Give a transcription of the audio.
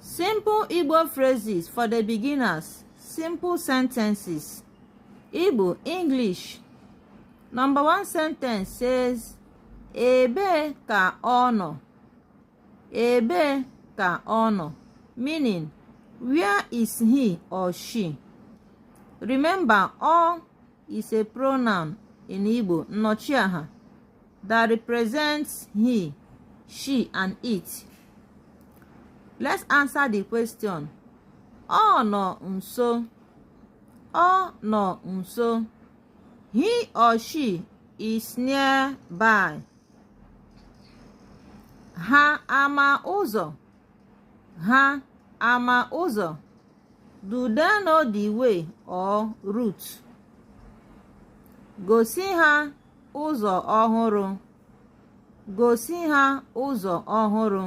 Simple Igbo phrases for the beginners. Simple sentences. Igbo English. Number 1 sentence says, Ebe ka ono. Ebe ka ono. Meaning, where is he or she? Remember, all is a pronoun in Igbo, nnochiaha, that represents he, she, and it. Let's answer the question. Ọ nọ nso. Ọ nọ nso. He or she is nearby. Ha ama ụzọ. Ha ama ụzọ. Do they know the way or route? Gosi ha ụzọ ọhụrụ. Gosi ha ụzọ ọhụrụ.